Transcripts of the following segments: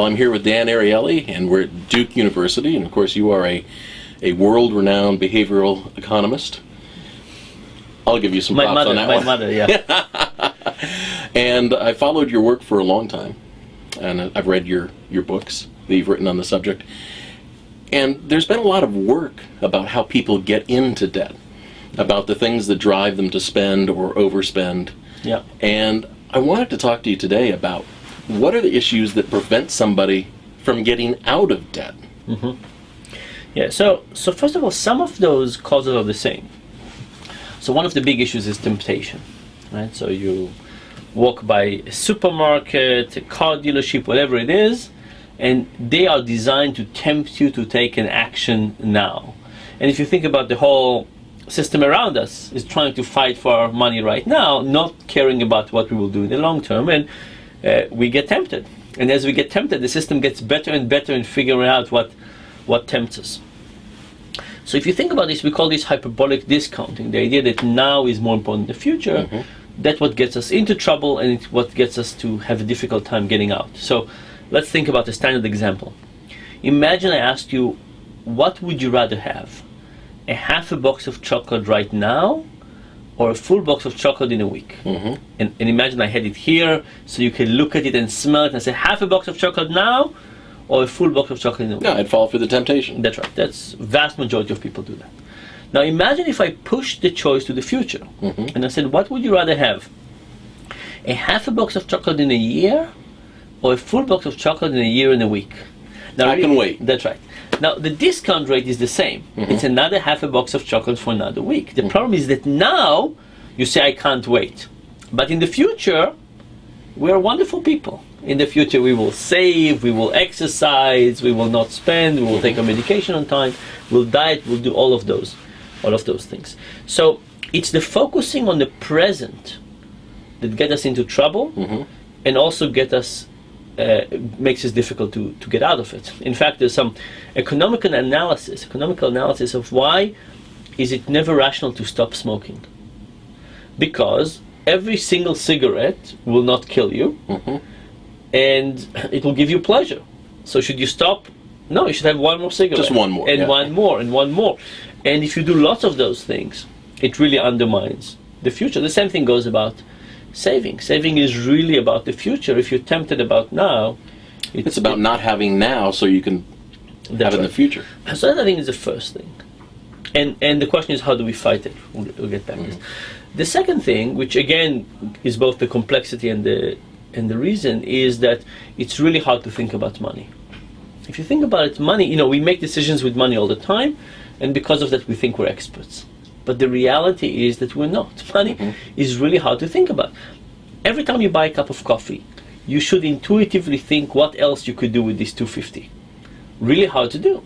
Well, I'm here with Dan Ariely, and we're at Duke University, and of course you are a world-renowned behavioral economist. I'll give you some props on that one. My mother, yeah. And I followed your work for a long time, and I've read your books that you've written on the subject. And there's been a lot of work about how people get into debt, about the things that drive them to spend or overspend. Yeah. And I wanted to talk to you today about what are the issues that prevent somebody from getting out of debt? Mm-hmm. Yeah, so first of all, some of those causes are the same. So one of the big issues is temptation, right? So you walk by a supermarket, a car dealership, whatever it is, and they are designed to tempt you to take an action now. And if you think about the whole system around us is trying to fight for our money right now, not caring about what we will do in the long term, and we get tempted. And as we get tempted, the system gets better and better in figuring out what tempts us. So if you think about this, we call this hyperbolic discounting, the idea that now is more important than the future. Mm-hmm. That's what gets us into trouble, and it's what gets us to have a difficult time getting out. So let's think about a standard example. Imagine I asked you, what would you rather have? A half a box of chocolate right now, or a full box of chocolate in a week? Mm-hmm. And imagine I had it here, so you can look at it and smell it and say, half a box of chocolate now, or a full box of chocolate in a week? No, I'd fall for the temptation. That's right. That's vast majority of people do that. Now imagine if I pushed the choice to the future, mm-hmm. and I said, what would you rather have? A half a box of chocolate in a year, or a full box of chocolate in a year and a week? Now, I can wait. That's right. Now the discount rate is the same. Mm-hmm. It's another half a box of chocolate for another week. The mm-hmm. problem is that now you say I can't wait. But in the future, we are wonderful people. In the future we will save, we will exercise, we will not spend, we will mm-hmm. take our medication on time, we'll diet, we'll do all of those things. So it's the focusing on the present that get us into trouble, mm-hmm. and also makes it difficult to get out of it. In fact, there's some economical analysis of why is it never rational to stop smoking. Because every single cigarette will not kill you, mm-hmm. and it will give you pleasure. So should you stop? No, you should have one more cigarette. Just one more. And yeah. one more, and one more. And if you do lots of those things, it really undermines the future. The same thing goes about saving. Saving is really about the future. If you're tempted about now, it's about not having now so you can have it in the future. So that I think is the first thing. And the question is, how do we fight it? We'll get back to this. The second thing, which again is both the complexity and the reason, is that it's really hard to think about money. If you think about it, money, we make decisions with money all the time, and because of that we think we're experts. But the reality is that we're not. Money mm-hmm. is really hard to think about. Every time you buy a cup of coffee, you should intuitively think what else you could do with this $2.50. Really hard to do,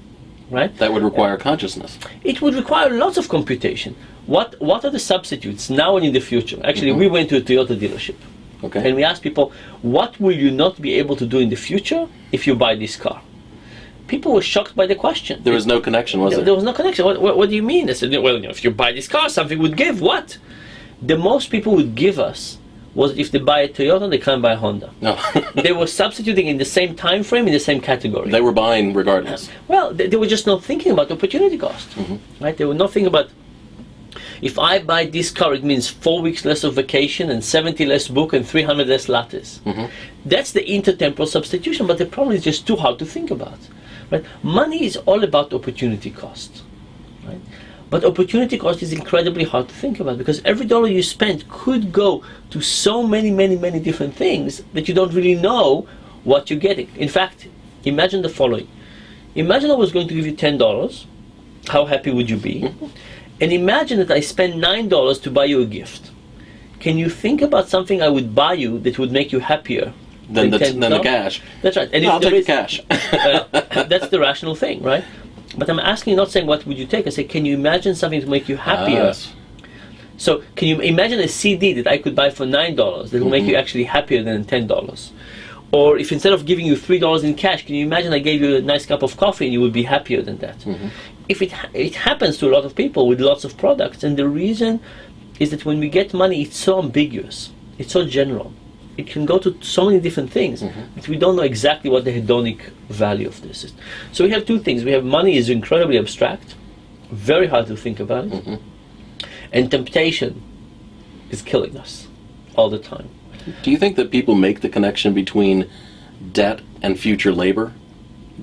right? That would require consciousness. It would require lots of computation. What are the substitutes now and in the future? Actually, mm-hmm. we went to a Toyota dealership. Okay. And we asked people, what will you not be able to do in the future if you buy this car? People were shocked by the question. There was no connection, was there? There was no connection. What do you mean? I said, well, if you buy this car, something would give. What? The most people would give us was if they buy a Toyota, they can't buy a Honda. No. They were substituting in the same time frame, in the same category. They were buying regardless. Well, they were just not thinking about opportunity cost. Mm-hmm. Right? They were not thinking about, if I buy this car, it means 4 weeks less of vacation and 70 less book and 300 less lattes. Mm-hmm. That's the intertemporal substitution, but the problem is just too hard to think about. Right? Money is all about opportunity cost, right? But opportunity cost is incredibly hard to think about because every dollar you spend could go to so many different things that you don't really know what you're getting. In fact, imagine the following. Imagine I was going to give you $10. How happy would you be? Mm-hmm. And imagine that I spend $9 to buy you a gift. Can you think about something I would buy you that would make you happier than the cash? That's right. And I'll take the cash. That's the rational thing, right? But I'm asking, not saying what would you take. I say, can you imagine something to make you happier? Yes. So can you imagine a CD that I could buy for $9 that will mm-hmm. make you actually happier than $10? Or if instead of giving you $3 in cash, can you imagine I gave you a nice cup of coffee and you would be happier than that? Mm-hmm. If it happens to a lot of people with lots of products, and the reason is that when we get money, it's so ambiguous, it's so general. it can go to so many different things that we don't know exactly what the hedonic value of this is. So we have two things. We have money is incredibly abstract, very hard to think about it, and temptation is killing us all the time. Do you think that people make the connection between debt and future labor?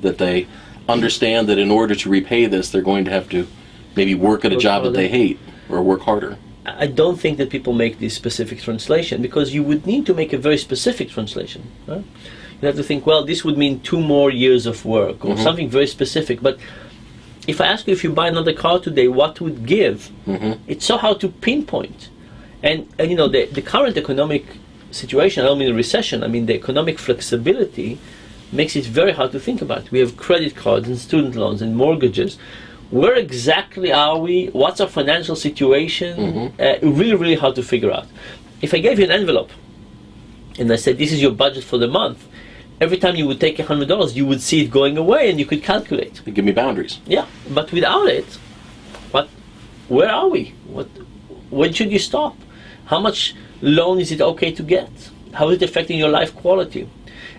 That they understand that in order to repay this, they're going to have to maybe work at a job that they hate or work harder? I don't think that people make this specific translation, because you would need to make a very specific translation. Right? You have to think, well, this would mean 2 more years of work or something very specific. But if I ask you if you buy another car today, what would give? It's so hard to pinpoint. And you know, the current economic situation, I don't mean the recession, I mean the economic flexibility makes it very hard to think about. We have credit cards and student loans and mortgages. Where exactly are we? What's our financial situation? Really, really hard to figure out. If I gave you an envelope and I said, this is your budget for the month, every time you would take $100, you would see it going away and you could calculate. You give me boundaries. Yeah, but without it, where are we? When should you stop? How much loan is it okay to get? How is it affecting your life quality?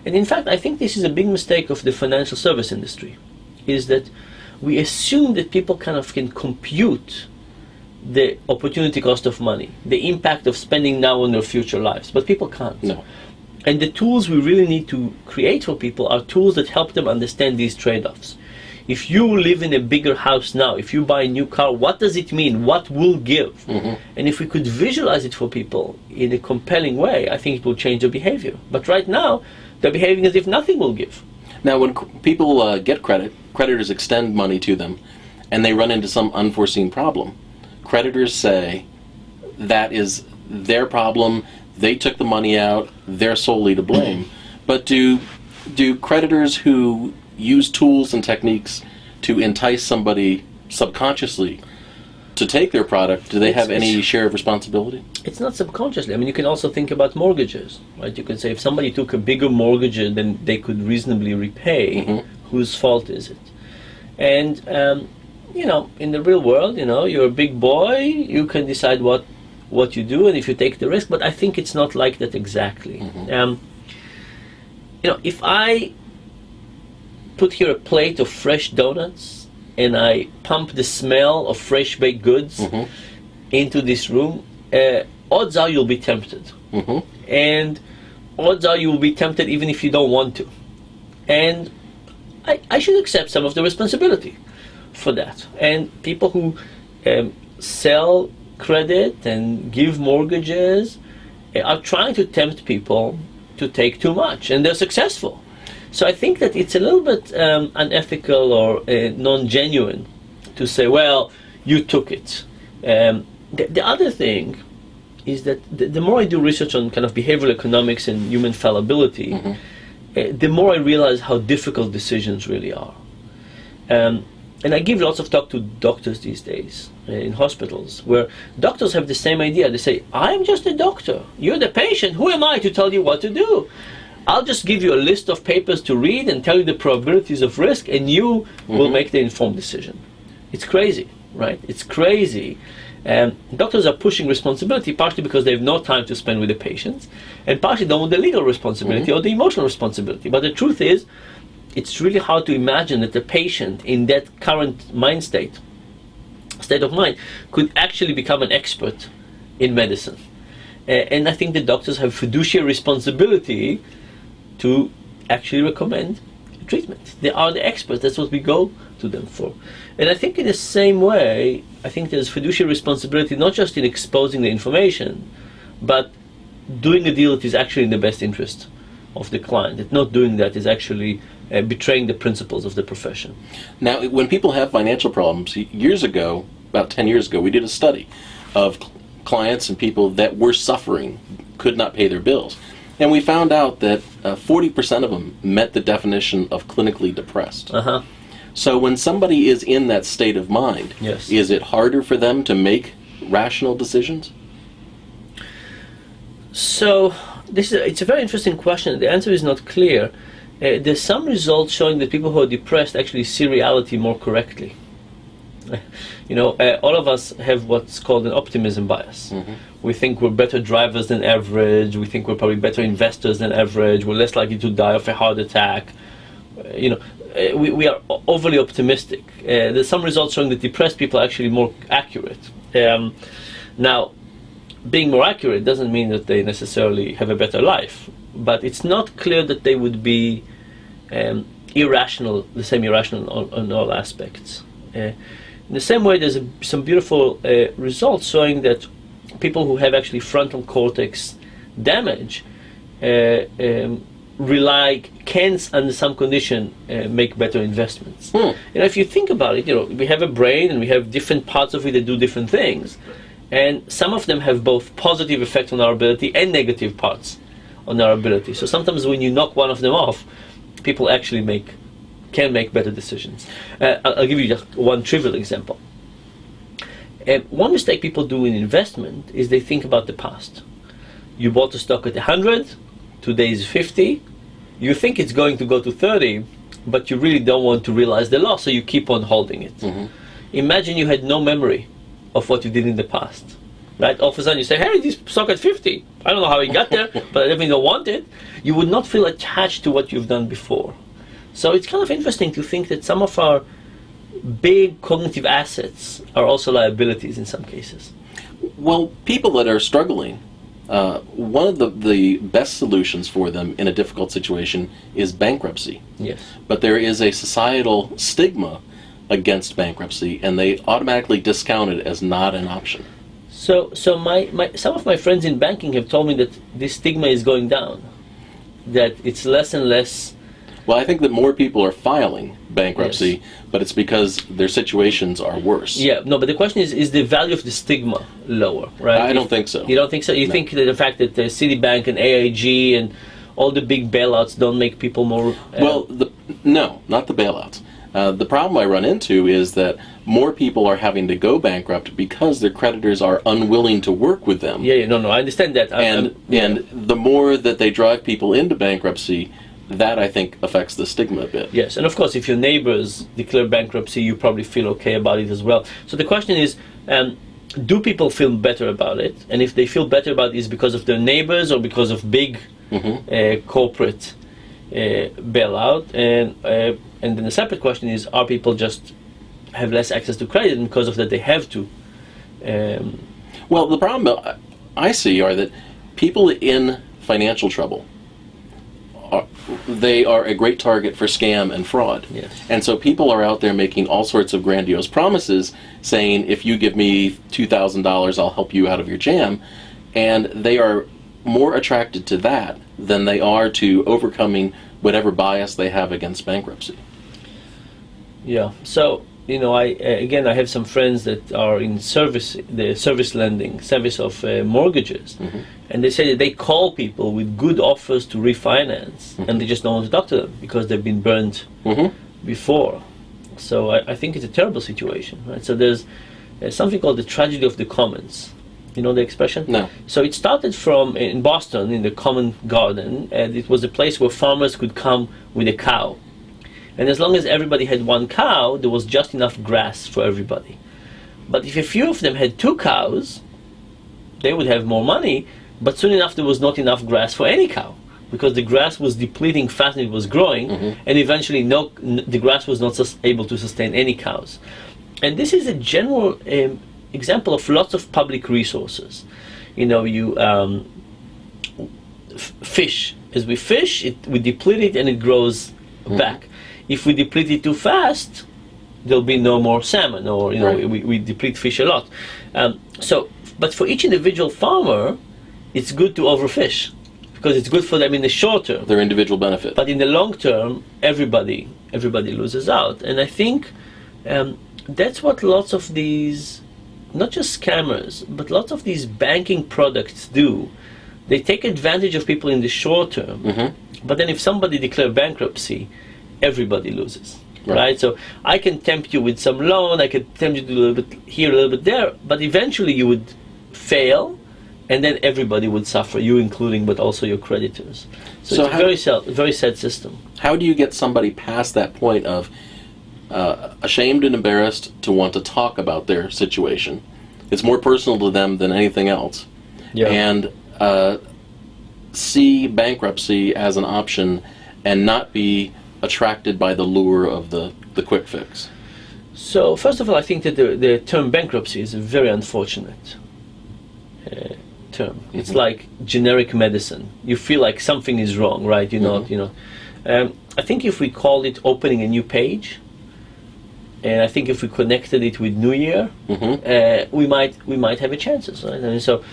And in fact, I think this is a big mistake of the financial service industry, is that we assume that people kind of can compute the opportunity cost of money, the impact of spending now on their future lives, but people can't. No. And the tools we really need to create for people are tools that help them understand these trade-offs. If you live in a bigger house now, if you buy a new car, what does it mean? What will give? And if we could visualize it for people in a compelling way, I think it will change their behavior. But right now, they're behaving as if nothing will give. Now, when people get credit, creditors extend money to them, and they run into some unforeseen problem. Creditors say that is their problem, they took the money out, they're solely to blame. But do creditors who use tools and techniques to entice somebody subconsciously to take their product, do they have any share of responsibility? It's not subconsciously. I mean, you can also think about mortgages, right? You can say if somebody took a bigger mortgage than they could reasonably repay, whose fault is it? And, you know, in the real world, you know, you're a big boy, you can decide what you do and if you take the risk, but I think it's not like that exactly. You know, if I put here a plate of fresh donuts and I pump the smell of fresh baked goods into this room, odds are you'll be tempted. And odds are you will be tempted even if you don't want to. And I should accept some of the responsibility for that. And people who sell credit and give mortgages are trying to tempt people to take too much, and they're successful. So I think that it's a little bit unethical or non-genuine to say, well, you took it. The other thing is that the more I do research on kind of behavioral economics and human fallibility, the more I realize how difficult decisions really are. And I give lots of talk to doctors these days in hospitals, where doctors have the same idea. They say, I'm just a doctor. You're the patient. Who am I to tell you what to do? I'll just give you a list of papers to read and tell you the probabilities of risk, and you will make the informed decision. It's crazy, right? It's crazy. Doctors are pushing responsibility partially because they have no time to spend with the patients, and partially they want the legal responsibility or the emotional responsibility. But the truth is, it's really hard to imagine that the patient in that current mind state of mind, could actually become an expert in medicine. And I think the doctors have fiduciary responsibility to actually recommend treatment. They are the experts. That's what we go to them for. And I think in the same way, I think there's fiduciary responsibility not just in exposing the information, but doing a deal that is actually in the best interest of the client. That not doing that is actually betraying the principles of the profession. Now, when people have financial problems, years ago, about 10 years ago, we did a study of clients and people that were suffering, could not pay their bills. And we found out that 40% of them met the definition of clinically depressed. So when somebody is in that state of mind, is it harder for them to make rational decisions? So it's a very interesting question. The answer is not clear. There's some results showing that people who are depressed actually see reality more correctly. All of us have what's called an optimism bias. We think we're better drivers than average. We think we're probably better investors than average. We're less likely to die of a heart attack. We are overly optimistic. There's some results showing that depressed people are actually more accurate. Now, being more accurate doesn't mean that they necessarily have a better life, but it's not clear that they would be the same irrational on all aspects. In the same way, there's some beautiful results showing that people who have actually frontal cortex damage can, under some condition, make better investments. If you think about it, we have a brain and we have different parts of it that do different things, and some of them have both positive effects on our ability and negative parts on our ability. So sometimes when you knock one of them off, people actually can make better decisions. I'll give you just one trivial example. One mistake people do in investment is they think about the past. You bought a stock at 100, today is 50. You think it's going to go to 30, but you really don't want to realize the loss, so you keep on holding it. Imagine you had no memory of what you did in the past. Right? All of a sudden you say, hey, this stock at 50. I don't know how it got there, but I definitely don't want it. You would not feel attached to what you've done before. So it's kind of interesting to think that some of our big cognitive assets are also liabilities in some cases. Well, people that are struggling, one of the best solutions for them in a difficult situation is bankruptcy. Yes. But there is a societal stigma against bankruptcy, and they automatically discount it as not an option. So some of my friends in banking have told me that this stigma is going down, that it's less and less. Well, I think that more people are filing bankruptcy, Yes. but it's because their situations are worse. Yeah, no, but the question is the value of the stigma lower, right? I don't think so. You don't think so? You think that the fact that Citibank and AIG and all the big bailouts don't make people more... No, not the bailouts. The problem I run into is that more people are having to go bankrupt because their creditors are unwilling to work with them. No, I understand that. And the more that they drive people into bankruptcy, that I think affects the stigma a bit. Yes, and of course, if your neighbors declare bankruptcy, you probably feel okay about it as well. So the question is, do people feel better about it? And if they feel better about it, is it because of their neighbors or because of big corporate bailout? And then the separate question is, are people just have less access to credit, and because of that they have to? Well, the problem I see are that people in financial trouble, they are a great target for scam and fraud. Yes. And so people are out there making all sorts of grandiose promises, saying, if you give me $2,000, I'll help you out of your jam. And they are more attracted to that than they are to overcoming whatever bias they have against bankruptcy. Yeah. So, I have some friends that are in the service lending, service of mortgages, and they say that they call people with good offers to refinance, and they just don't want to talk to them because they've been burned before. So I think it's a terrible situation, right? So there's something called the tragedy of the commons. You know the expression? No. So it started in Boston, in the Common Garden, and it was a place where farmers could come with a cow. And as long as everybody had one cow, there was just enough grass for everybody. But if a few of them had two cows, they would have more money, but soon enough there was not enough grass for any cow, because the grass was depleting fast and it was growing, and eventually the grass was not able to sustain any cows. And this is a general example of lots of public resources. Fish. As we fish, we deplete it and it grows back. If we deplete it too fast, there'll be no more salmon, or Right. we deplete fish a lot. But for each individual farmer, it's good to overfish because it's good for them in the short term. Their individual benefit. But in the long term, everybody loses out. And I think that's what lots of these, not just scammers, but lots of these banking products do. They take advantage of people in the short term, but then if somebody declares bankruptcy, everybody loses, right? So I can tempt you with some loan, I can tempt you to do a little bit here, a little bit there, but eventually you would fail, and then everybody would suffer, you including, but also your creditors. So it's a very sad system. How do you get somebody past that point of, ashamed and embarrassed to want to talk about their situation. It's more personal to them than anything else. Yeah. And see bankruptcy as an option and not be attracted by the lure of the quick fix. So first of all, I think that the term bankruptcy is a very unfortunate term. Mm-hmm. It's like generic medicine. You feel like something is wrong, right? I think if we called it opening a new page, and I think if we connected it with New Year, we might have a chances, right? And so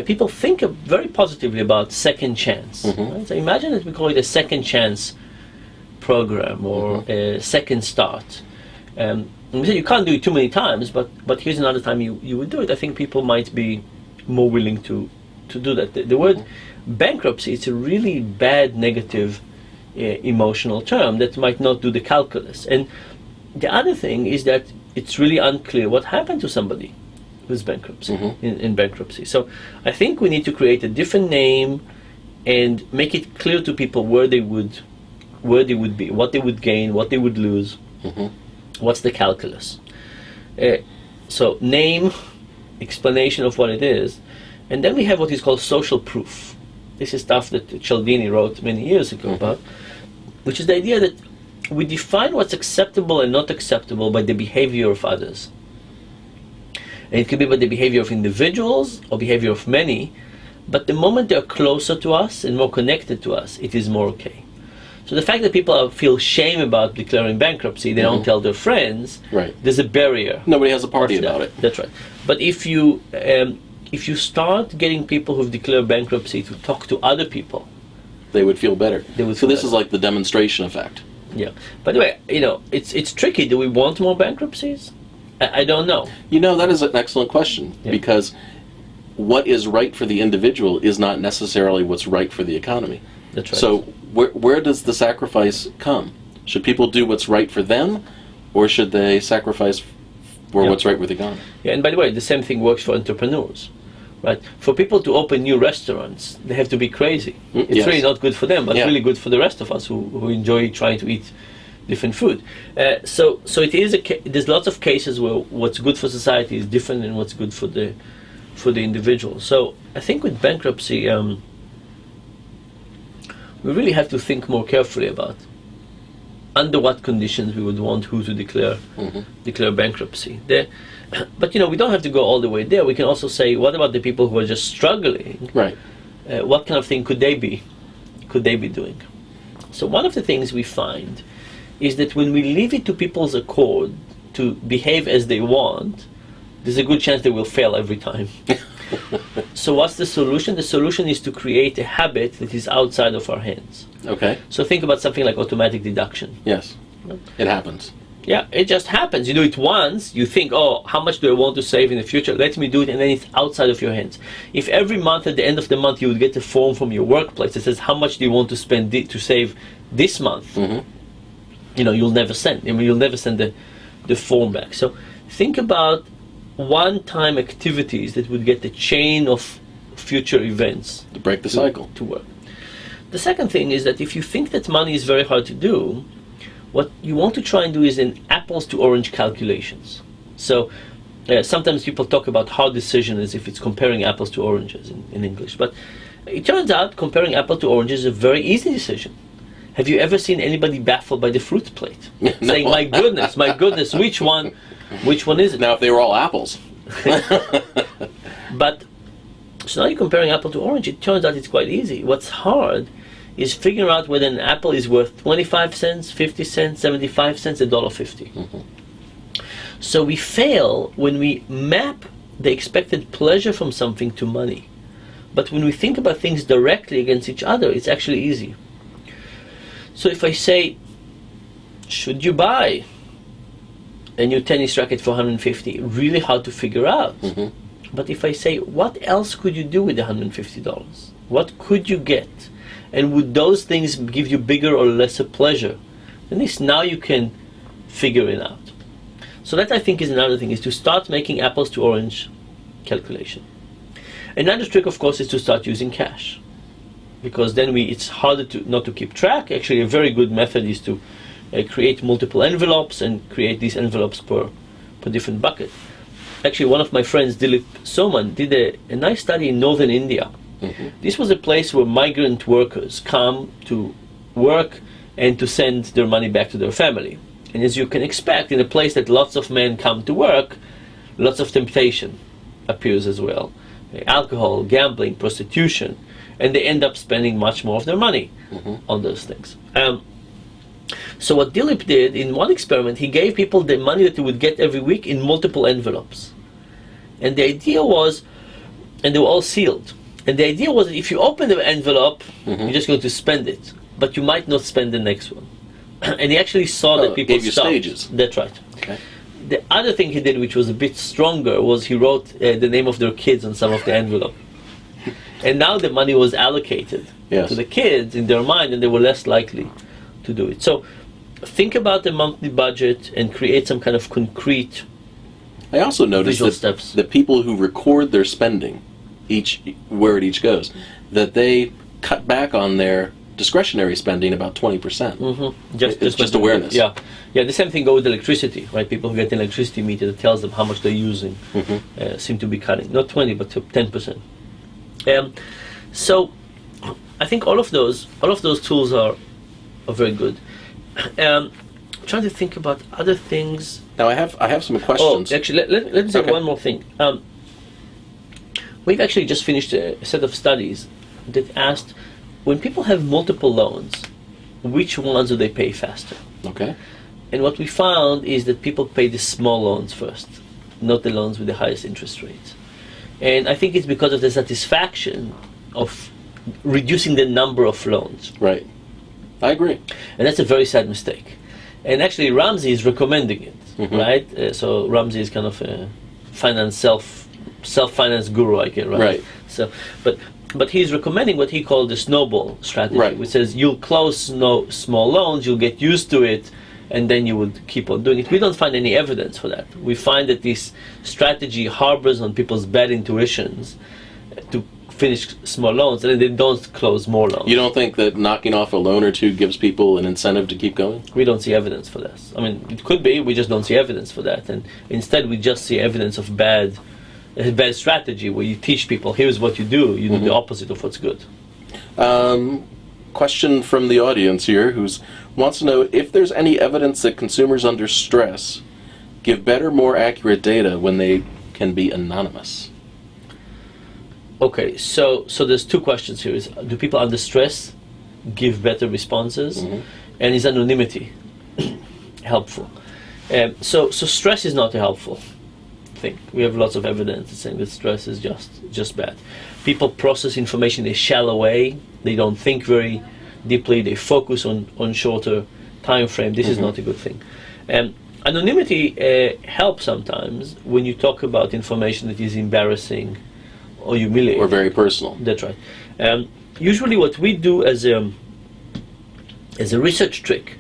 people think very positively about second chance. Right? So imagine that we call it a second chance program or a second start. And we say you can't do it too many times, but here's another time you would do it. I think people might be more willing to do that. The word bankruptcy, it's a really bad negative emotional term that might not do the calculus. And the other thing is that it's really unclear what happened to somebody who's bankruptcy in bankruptcy. So I think we need to create a different name and make it clear to people where they would be, what they would gain, what they would lose, what's the calculus. So name, explanation of what it is, and then we have what is called social proof. This is stuff that Cialdini wrote many years ago about, which is the idea that we define what's acceptable and not acceptable by the behavior of others. And it could be by the behavior of individuals or behavior of many, but the moment they're closer to us and more connected to us, it is more okay. So the fact that people feel shame about declaring bankruptcy, they don't tell their friends, right. There's a barrier. Nobody has a party about it. That's right. But if you start getting people who've declared bankruptcy to talk to other people, they would feel better. This is like the demonstration effect. Yeah. By the way, it's tricky. Do we want more bankruptcies? I don't know. That is an excellent question, because what is right for the individual is not necessarily what's right for the economy. That's right. So where does the sacrifice come? Should people do what's right for them, or should they sacrifice for what's right with the economy? Yeah, and by the way, the same thing works for entrepreneurs. Right? For people to open new restaurants, they have to be crazy. It's really not good for them, but really good for the rest of us who enjoy trying to eat different food. So it is there's lots of cases where what's good for society is different than what's good for the individual. So I think with bankruptcy, we really have to think more carefully about under what conditions we would want who to declare bankruptcy. But we don't have to go all the way there. We can also say, what about the people who are just struggling? Right. What kind of thing could they be doing? So one of the things we find is that when we leave it to people's accord to behave as they want, there's a good chance they will fail every time. So what's the solution? The solution is to create a habit that is outside of our hands. Okay. So think about something like automatic deduction. Yes. It happens. Yeah, it just happens. You do it once, you think, oh, how much do I want to save in the future? Let me do it, and then it's outside of your hands. If every month, at the end of the month, you would get a form from your workplace that says, how much do you want to spend to save this month? You'll never send. You'll never send the form back. So think about one-time activities that would get the chain of future events to break the cycle to work. The second thing is that if you think that money is very hard to do, what you want to try and do is an apples to orange calculations. So sometimes people talk about hard decision as if it's comparing apples to oranges in English, but it turns out comparing apples to oranges is a very easy decision. Have you ever seen anybody baffled by the fruit plate? No. Saying, my goodness, which one is it? Now, if they were all apples. But, so now you're comparing apple to orange, it turns out it's quite easy. What's hard is figuring out whether an apple is worth 25 cents, 50 cents, 75 cents, $1.50. So we fail when we map the expected pleasure from something to money. But when we think about things directly against each other, it's actually easy. So if I say, should you buy a new tennis racket for $150? Really hard to figure out. But if I say, what else could you do with the $150? What could you get? And would those things give you bigger or lesser pleasure? At least now you can figure it out. So that, I think, is another thing, is to start making apples to orange calculation. Another trick, of course, is to start using cash, because then it's harder not to keep track. Actually, a very good method is to create multiple envelopes and create these envelopes per different bucket. Actually, one of my friends, Dilip Soman, did a nice study in northern India. This was a place where migrant workers come to work and to send their money back to their family. And as you can expect, in a place that lots of men come to work, lots of temptation appears as well. Alcohol, gambling, prostitution, and they end up spending much more of their money on those things. So what Dilip did in one experiment, he gave people the money that they would get every week in multiple envelopes. And the idea was, and they were all sealed, and the idea was that if you open the envelope, you're just going to spend it, but you might not spend the next one. And he actually saw that people gave you stopped. stages. That's right. Okay. The other thing he did, which was a bit stronger, was he wrote the name of their kids on some of the envelope. And now the money was allocated to the kids in their mind, and they were less likely to do it. So think about the monthly budget and create some kind of concrete I also noticed that steps. the people who record their spending, where it each goes, that they cut back on their discretionary spending about 20%. It's just awareness. Yeah, the same thing goes with electricity, right? People who get an electricity meter that tells them how much they're using seem to be cutting, not 20, but to 10%. So I think all of those tools are very good. Trying to think about other things. Now I have some questions. Oh, actually, let me say one more thing. We've actually just finished a set of studies that asked, when people have multiple loans, which ones do they pay faster? Okay. And what we found is that people pay the small loans first, not the loans with the highest interest rates. And I think it's because of the satisfaction of reducing the number of loans. Right. I agree. And that's a very sad mistake. And actually Ramsey is recommending it, right? So Ramsey is kind of a self-finance guru, I guess, right? Right. So, but he's recommending what he called the snowball strategy, which says you'll close small loans, you'll get used to it, and then you would keep on doing it. We don't find any evidence for that. We find that this strategy harbors on people's bad intuitions to finish small loans, and then they don't close more loans. You don't think that knocking off a loan or two gives people an incentive to keep going? We don't see evidence for this. I mean, it could be, we just don't see evidence for that. And instead we just see evidence of bad strategy, where you teach people, here's what you do the opposite of what's good. Question from the audience here who wants to know if there's any evidence that consumers under stress give better, more accurate data when they can be anonymous. Okay, so there's two questions here. Do people under stress give better responses? And is anonymity helpful? So stress is not a helpful thing. We have lots of evidence saying that stress is just bad. People process information in a shallow way. They don't think very deeply. They focus on shorter time frame. This is not a good thing. Anonymity helps sometimes when you talk about information that is embarrassing or humiliating. Or very personal. That's right. Usually what we do as a research trick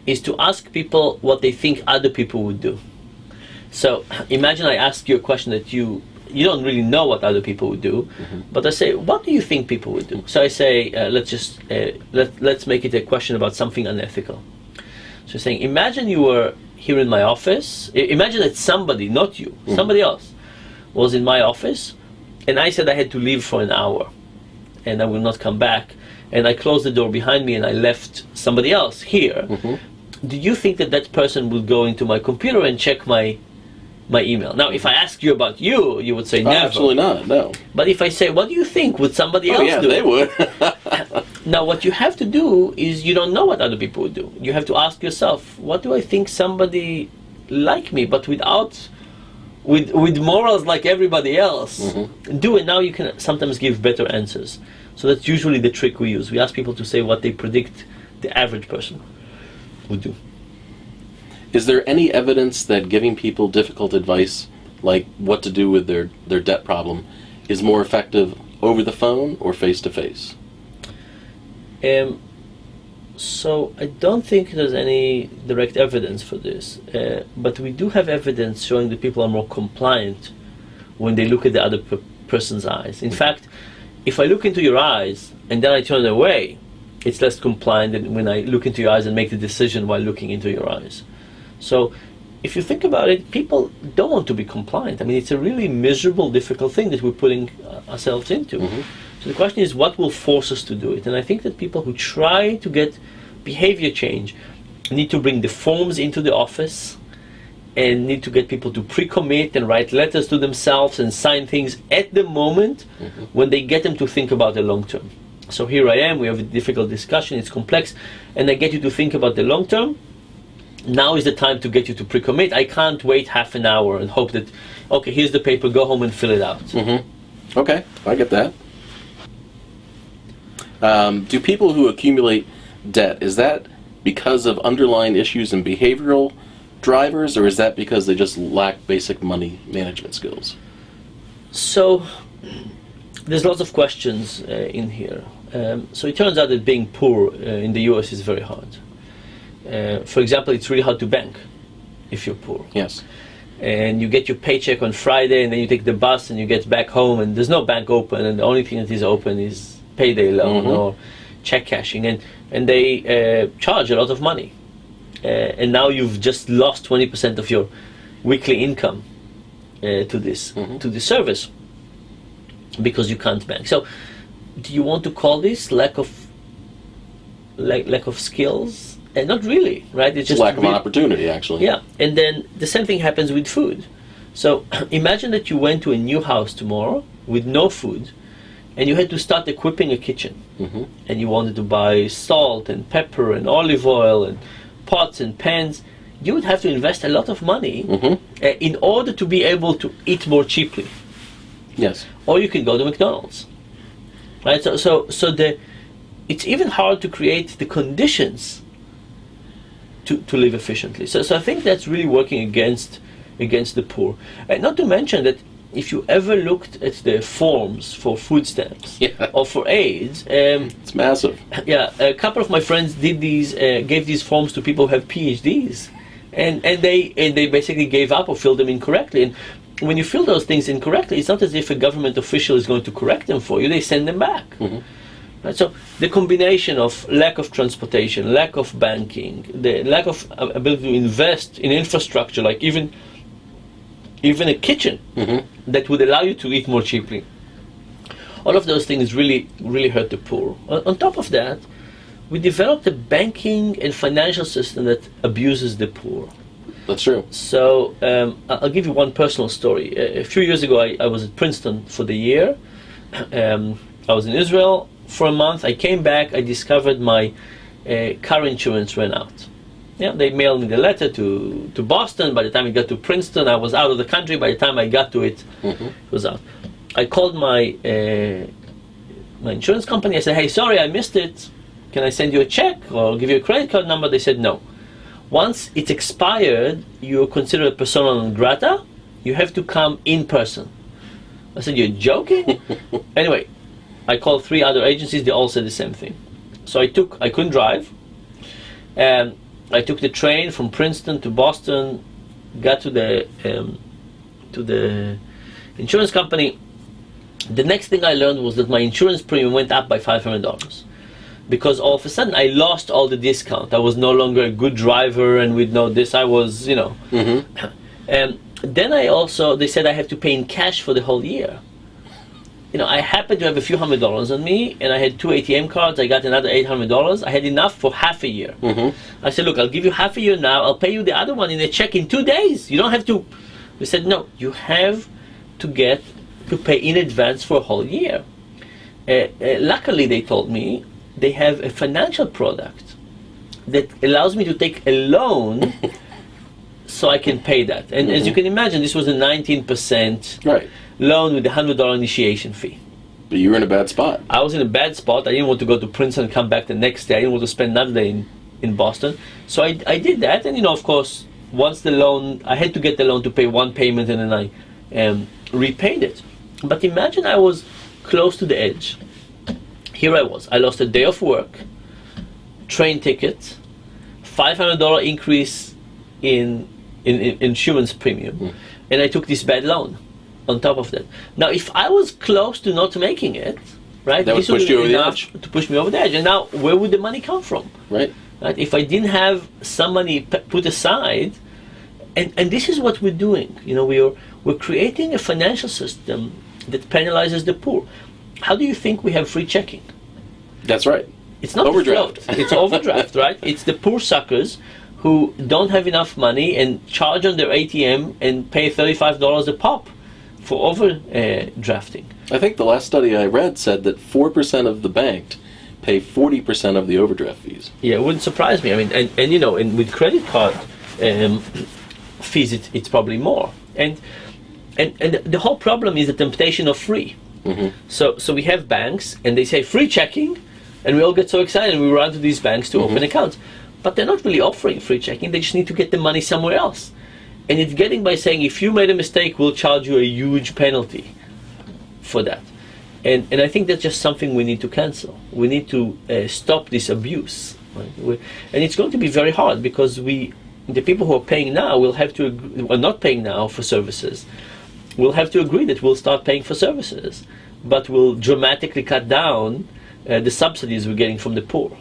is to ask people what they think other people would do. So imagine I ask you a question that you don't really know what other people would do, but I say, what do you think people would do? So I say, let's make it a question about something unethical. So saying, imagine you were here in my office. Imagine that somebody, not you, somebody else, was in my office, and I said I had to leave for an hour, and I will not come back, and I closed the door behind me, and I left somebody else here. Do you think that person will go into my computer and check my email? Now, if I ask you about you, you would say never. Absolutely not, no. But if I say, what do you think would somebody else do? They would. Now, what you have to do is, you don't know what other people would do. You have to ask yourself, what do I think somebody like me, but with morals like everybody else do? And now you can sometimes give better answers. So that's usually the trick we use. We ask people to say what they predict the average person would do. Is there any evidence that giving people difficult advice, like what to do with their debt problem, is more effective over the phone or face-to-face? So I don't think there's any direct evidence for this, but we do have evidence showing that people are more compliant when they look at the other person's eyes. In fact, if I look into your eyes and then I turn away, it's less compliant than when I look into your eyes and make the decision while looking into your eyes. So if you think about it, people don't want to be compliant. I mean, it's a really miserable, difficult thing that we're putting ourselves into. So the question is, what will force us to do it? And I think that people who try to get behavior change need to bring the forms into the office and need to get people to pre-commit and write letters to themselves and sign things at the moment when they get them to think about the long term. So here I am, we have a difficult discussion, it's complex, and I get you to think about the long term. Now is the time to get you to pre-commit. I can't wait half an hour and hope that, okay, here's the paper, go home and fill it out. Okay, I get that. Do people who accumulate debt, is that because of underlying issues and behavioral drivers, or is that because they just lack basic money management skills? So there's lots of questions in here. So it turns out that being poor in the US is very hard. For example, it's really hard to bank if you're poor. Yes. And you get your paycheck on Friday, and then you take the bus and you get back home, and there's no bank open, and the only thing that is open is payday loan or check cashing, and they charge a lot of money. And now you've just lost 20% of your weekly income to this service because you can't bank. So do you want to call this lack of skills? Not really, right? It's just lack of opportunity, actually. Yeah, and then the same thing happens with food. So imagine that you went to a new house tomorrow with no food, and you had to start equipping a kitchen. And you wanted to buy salt and pepper and olive oil and pots and pans. You would have to invest a lot of money in order to be able to eat more cheaply. Yes. Or you can go to McDonald's, right? So it's even hard to create the conditions to live efficiently. So I think that's really working against the poor. And not to mention that if you ever looked at the forms for food stamps or for AIDS, it's massive. Yeah, a couple of my friends did these, gave these forms to people who have PhDs, and they basically gave up or filled them incorrectly. And when you fill those things incorrectly, it's not as if a government official is going to correct them for you. They send them back. Right? So the combination of lack of transportation, lack of banking, the lack of ability to invest in infrastructure, like even a kitchen that would allow you to eat more cheaply. All of those things really hurt the poor. On top of that, we developed a banking and financial system that abuses the poor. That's true. So I'll give you one personal story. A few years ago, I was at Princeton for the year. I was in Israel for a month. I came back. I discovered my car insurance ran out. Yeah, they mailed me the letter to Boston. By the time it got to Princeton, I was out of the country. By the time I got to it, it was out. I called my insurance company. I said, "Hey, sorry, I missed it. Can I send you a check or give you a credit card number?" They said, "No. Once it's expired, you're considered a persona non grata. You have to come in person." I said, "You're joking?" Anyway, I called 3 other agencies. They all said the same thing. So I couldn't drive. I took the train from Princeton to Boston, got to the insurance company. The next thing I learned was that my insurance premium went up by $500 because all of a sudden I lost all the discount. I was no longer a good driver, and with no this, I was, And then they said I have to pay in cash for the whole year. I happened to have a few $100s on me, and I had 2 ATM cards. I got another $800. I had enough for half a year. I said, "Look, I'll give you half a year now. I'll pay you the other one in a check in 2 days. You don't have to." They said, "No, you have to pay in advance for a whole year." Luckily, they told me they have a financial product that allows me to take a loan so I can pay that. And as you can imagine, this was a 19% loan with a $100 initiation fee. But you were in a bad spot. I was in a bad spot. I didn't want to go to Princeton and come back the next day. I didn't want to spend another day in Boston. So I did that. And, of course, once the loan, I had to get the loan to pay one payment, and then I repaid it. But imagine I was close to the edge. Here I was. I lost a day of work, train ticket, $500 increase in insurance premium, and I took this bad loan on top of that. Now, if I was close to not making it, right? That would This would push be you over the enough edge. to push me over the edge. And now, where would the money come from? Right. Right? If I didn't have some money put aside, and this is what we're doing. We're creating a financial system that penalizes the poor. How do you think we have free checking? That's right. It's not Overdraft. the float. It's overdraft, right? It's the poor suckers who don't have enough money and charge on their ATM and pay $35 a pop for overdrafting. I think the last study I read said that 4% of the banked pay 40% of the overdraft fees. Yeah, it wouldn't surprise me. I mean, and with credit card fees, it's probably more. And the whole problem is the temptation of free. Mm-hmm. So we have banks, and they say free checking, and we all get so excited, and we run to these banks to open accounts. But they're not really offering free checking. They just need to get the money somewhere else. And it's getting by saying, if you made a mistake, we'll charge you a huge penalty for that. And I think that's just something we need to cancel. We need to stop this abuse. Right? And it's going to be very hard, because the people who are paying now will have to are not paying now for services. We'll have to agree that we'll start paying for services, but we'll dramatically cut down the subsidies we're getting from the poor.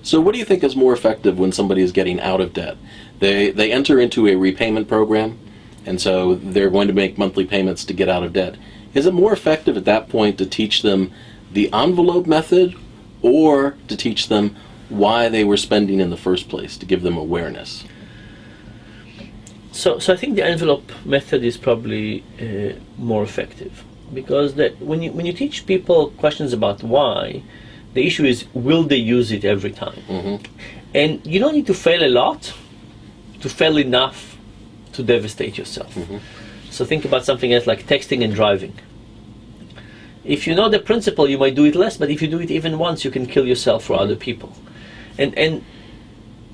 So what do you think is more effective when somebody is getting out of debt? They enter into a repayment program, and so they're going to make monthly payments to get out of debt. Is it more effective at that point to teach them the envelope method, or to teach them why they were spending in the first place, to give them awareness? So I think the envelope method is probably more effective, because when you teach people questions about why, the issue is, will they use it every time? Mm-hmm. And you don't need to fail a lot to fail enough to devastate yourself. Mm-hmm. So think about something else like texting and driving. If you know the principle, you might do it less, but if you do it even once, you can kill yourself or other people. And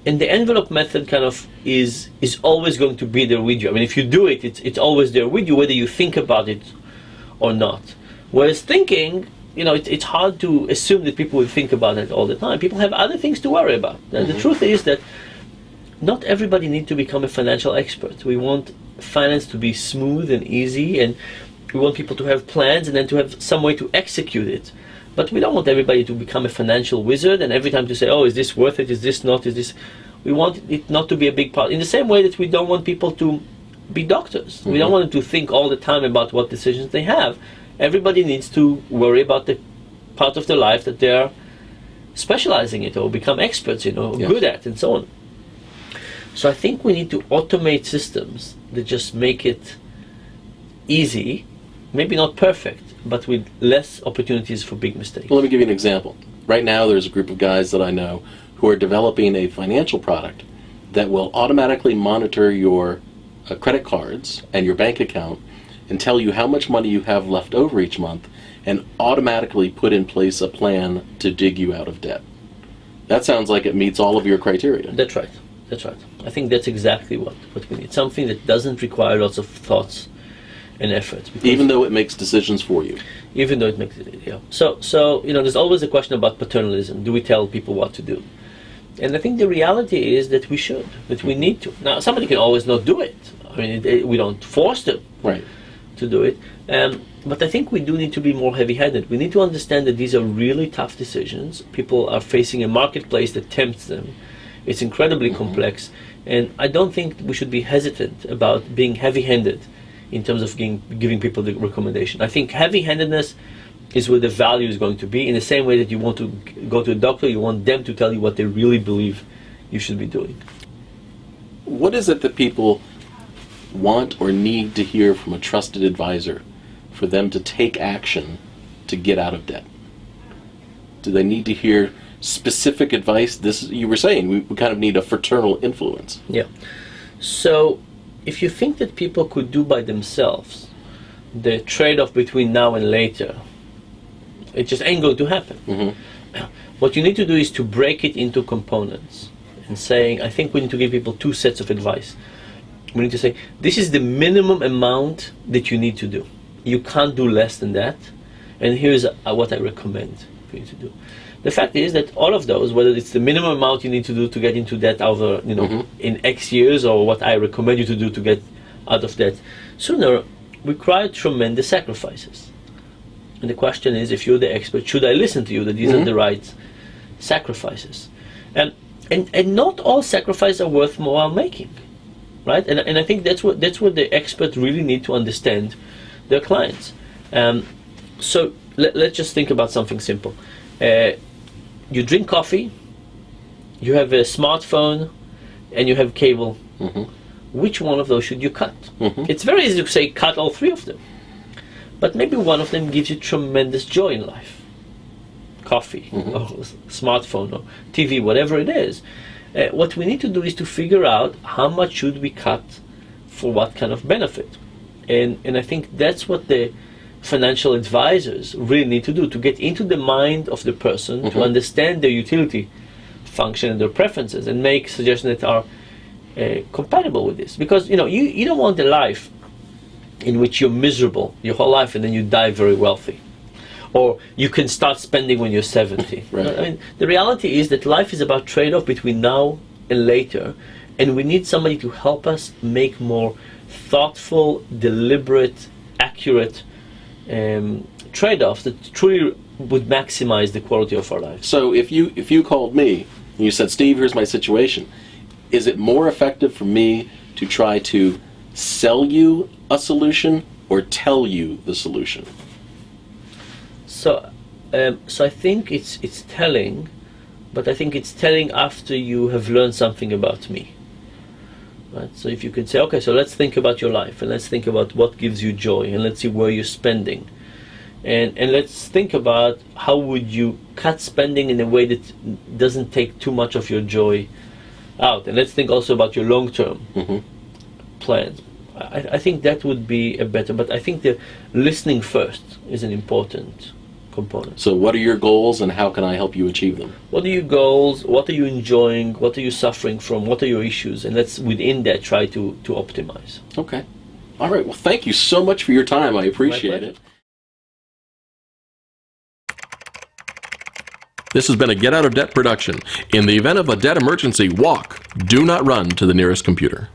the envelope method kind of is always going to be there with you. I mean, if you do it, it's always there with you, whether you think about it or not. Whereas thinking, it's hard to assume that people will think about it all the time. People have other things to worry about. And the truth is that not everybody needs to become a financial expert. We want finance to be smooth and easy, and we want people to have plans and then to have some way to execute it. But we don't want everybody to become a financial wizard and every time to say, oh, is this worth it, is this not, is this... We want it not to be a big part. In the same way that we don't want people to be doctors. We don't want them to think all the time about what decisions they have. Everybody needs to worry about the part of their life that they're specializing in or become experts in or good at, and so on. So I think we need to automate systems that just make it easy, maybe not perfect, but with less opportunities for big mistakes. Well, let me give you an example. Right now, there's a group of guys that I know who are developing a financial product that will automatically monitor your credit cards and your bank account and tell you how much money you have left over each month, and automatically put in place a plan to dig you out of debt. That sounds like it meets all of your criteria. That's right. That's right. I think that's exactly what we need. Something that doesn't require lots of thoughts and effort. Even though it makes decisions for you. Even though it makes it, yeah. So there's always a question about paternalism. Do we tell people what to do? And I think the reality is that we should, that we need to. Now, somebody can always not do it. I mean, we don't force them to do it. But I think we do need to be more heavy-handed. We need to understand that these are really tough decisions. People are facing a marketplace that tempts them. It's incredibly complex. And I don't think we should be hesitant about being heavy-handed in terms of giving people the recommendation. I think heavy-handedness is where the value is going to be. In the same way that you want to go to a doctor, you want them to tell you what they really believe you should be doing. What is it that people want or need to hear from a trusted advisor for them to take action to get out of debt? Do they need to hear specific advice? You were saying we kind of need a fraternal influence. Yeah. So if you think that people could do by themselves the trade-off between now and later, it just ain't going to happen. What you need to do is to break it into components and saying, I think we need to give people two sets of advice. We need to say, this is the minimum amount that you need to do. You can't do less than that, and here's what I recommend for you to do. The fact is that all of those, whether it's the minimum amount you need to do to get into debt over, in X years, or what I recommend you to do to get out of debt sooner, require tremendous sacrifices. And the question is, if you're the expert, should I listen to you, that these are the right sacrifices? And not all sacrifices are worthwhile making, right? And I think that's what the experts really need to understand their clients. So let's just think about something simple. You drink coffee, you have a smartphone, and you have cable. Which one of those should you cut? It's very easy to say cut all three of them. But maybe one of them gives you tremendous joy in life. Coffee, or smartphone, or TV, whatever it is. What we need to do is to figure out how much should we cut for what kind of benefit. And I think that's what the financial advisors really need to do, to get into the mind of the person, to understand their utility function and their preferences, and make suggestions that are compatible with this. Because you don't want a life in which you're miserable your whole life and then you die very wealthy, or you can start spending when you're 70. Right. I mean, the reality is that life is about trade-off between now and later, and we need somebody to help us make more thoughtful, deliberate, accurate trade-offs that truly would maximize the quality of our lives. So if you called me and you said, Steve, here's my situation, is it more effective for me to try to sell you a solution or tell you the solution? So I think it's telling, but I think it's telling after you have learned something about me. Right? So if you could say, okay, so let's think about your life, and let's think about what gives you joy, and let's see where you're spending, and let's think about how would you cut spending in a way that doesn't take too much of your joy out, and let's think also about your long-term plans. I think that would be a better, but I think the listening first is an important component. So what are your goals and how can I help you achieve them? What are your goals? What are you enjoying? What are you suffering from? What are your issues? And let's, within that, try to optimize. Okay. All right. Well, thank you so much for your time. I appreciate it. This has been a Get Out of Debt production. In the event of a debt emergency, walk. Do not run to the nearest computer.